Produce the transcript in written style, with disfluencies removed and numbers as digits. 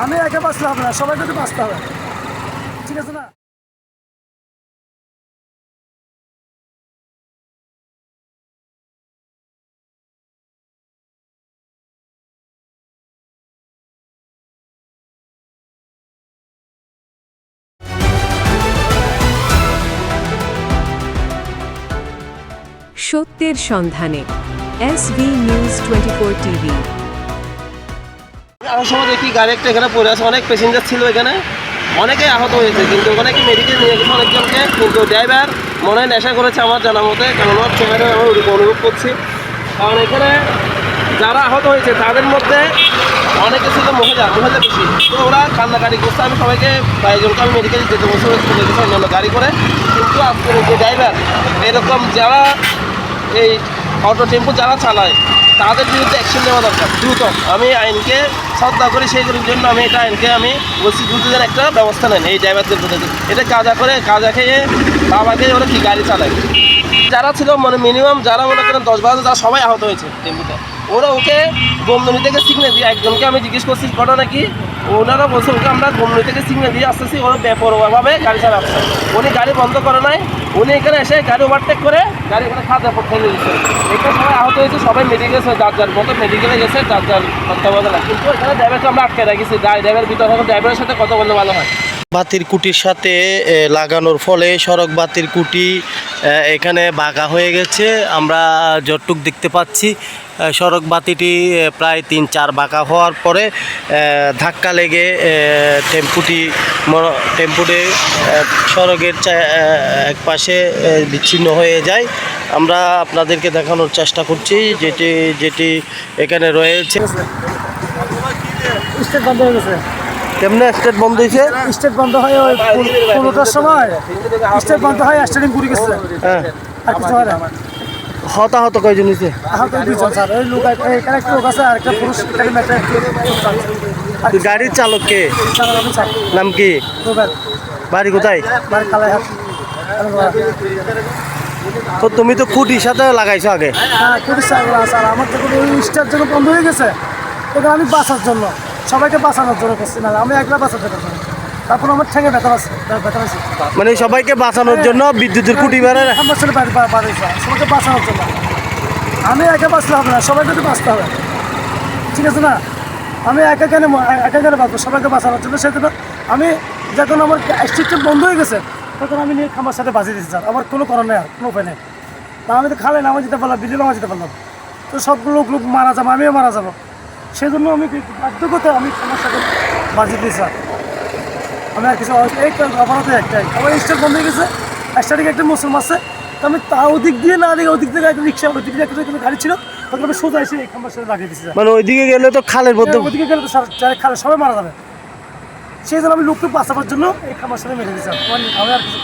আমি একা বাঁচলে হবে না, সবাইকে তো বাঁচতে হবে, ঠিক আছে না? সত্যের সন্ধানে এসভি নিউজ 24 টিভি। আসার সময় দেখি গাড়ি একটা এখানে পড়ে আছে, অনেক প্যাসেঞ্জার ছিল এখানে, অনেকেই আহত হয়েছে, কিন্তু অনেকে মেডিকেল নিয়ে গেছে অনেকজনকে, কিন্তু ড্রাইভার মনে হয় নেশা করেছে আমার জানা মতে, কারণ আমার চেহারা আমি অনুভব করছি। কারণ এখানে যারা আহত হয়েছে তাদের মধ্যে অনেকে ছিল মহিলা বেশি, তো ওরা কান্নাকাটি করছে। আমি সবাইকে বাইজনকে আমি মেডিকেল যেতে বসে গেছি অন্যান্য গাড়ি করে, কিন্তু আজকের যে ড্রাইভার এরকম যারা এই অটো টেম্পো যারা চালায় তাদের বিরুদ্ধে অ্যাকশন নেওয়া দরকার দ্রুত। আমি আইনকে শ্রদ্ধা করি, সেইগুলোর জন্য আমি এটা আইনকে আমি বলছি দ্রুত যেন একটা ব্যবস্থা নেন এই ড্রাইভারদের প্রতি। এটা কাজা খেয়ে বাবা খেয়ে ওরা কি গাড়ি চালায়, যারা ছিল মানে মিনিমাম যারা মনে করেন 10-12 যারা সবাই আহত হয়েছে টেম্পুতে, ওকে গোমদনি থেকে সিগন্যাল দিয়ে, একজনকে আমি জিজ্ঞেস করছি ঘটনা কি, ওনারা বলছে ওকে আমরা গোমদনি থেকে সিগন্যাল দিয়ে আসতেছি, ওরা বেপরোয়াভাবে গাড়ি চালাচ্ছে। উনি গাড়ি বন্ধ করে নাই, উনি এখানে এসে গাড়ি ওভারটেক করে গাড়ি এখানে খাদে ফেলে দিচ্ছে। এখানে সবাই আহত হয়েছে, সবাই মেডিকেল যার মতো মেডিকেলে গেছে যার তত্ত্বাবধানে, কিন্তু এখানে ড্রাইভারকে আমরা আটকে রাখিছি। ড্রাইভার ভিতরে থাকা ড্রাইভারের সাথে কথা বললে ভালো হয়। বাতির কুটির সাথে লাগানোর ফলে সড়ক বাতির কুটি এখানে বাঁকা হয়ে গেছে। আমরা যতটুক দেখতে পাচ্ছি সড়ক বাতিটি প্রায় 3-4 বাঁকা হওয়ার পরে ধাক্কা লেগে টেম্পুটি সড়কের এক পাশে বিচ্ছিন্ন হয়ে যায়। আমরা আপনাদেরকে দেখানোর চেষ্টা করছি যেটি এখানে রয়েছে। স্টেট বন্ধ হয়ে গেছে। কেমনে স্টেট বন্ধ হয়েছে? স্টেট বন্ধ হয় ওই 15টার সময় স্টেট বন্ধ হয়, স্টেডিয়াম ঘুরে গেছে। হ্যাঁ, আর কিছু হয় না। হতাহত কয়জন হয়েছে? আহত 2জন স্যার। ওই লোক এখানে একটা লোক আছে, আর একটা পুরুষ গাড়ির চালক কে? নাম কি? বাড়ি কোথায়? তো তুমি তো খুঁটির সাথে লাগাইছো আগে। হ্যাঁ, খুবই স্যার। আমার যখন ওই স্টেট যখন বন্ধ হয়ে গেছে তখন আমি বাঁচার জন্য, সবাইকে বাঁচানোর জন্য করছি, না আমি একলা বাঁচাতে পারছি। তারপর আমার ঠেঙে ব্যথা পাচ্ছি। মানে সবাইকে বাঁচানোর জন্য বিদ্যুতের খুঁটি বেড়ে আমার ছেলে সবাইকে বাঁচানোর জন্য। আমি একা বাঁচলে হবে না, সবাইকে তো বাঁচতে হবে, ঠিক আছে না? আমি একা কেন বাঁচবো? সবাইকে বাঁচানোর জন্য। সেজন্য আমি যখন আমার স্ট্রিটটা বন্ধ হয়ে গেছে তখন আমি নিয়ে খামার সাথে বাঁচিয়ে দিচ্ছি স্যার। আমার কোনো কারণ নেই, আর কোনো উপায় নেই। তা আমি তো খালে নামা যেতে পারলাম, বিজে নামা যেতে পারলাম, তো সবগুলো লোক মারা যাবো, আমিও মারা যাবো। সেই জন্য আমি বাধ্য করতে আমি খামার সাথে বাঁচিয়ে দিই স্যার। আমি আর কিছু এই অপরাধে একটাই, আমার স্টেট বন্ধ হয়ে গেছে, স্টার্টিং একটা মুসলমান আছে, তো আমি তা ওদিক দিয়ে না দিকে ওদিক থেকে একটা রিক্সা, ওদিক দিয়ে একটা গাড়ি ছিল, তখন আমি সোজা এসে এই খামার সাথে লাগিয়ে দিচ্ছি। মানে ওইদিকে গেলে তো খালের মধ্যে, ওদিকে গেলে তো স্যার খালে সবাই মারা যাবে। সেই জন্য আমি লোককে বাঁচাবার জন্য এই খামার সাথে মেরে দিচ্ছি। আমি আর কিছু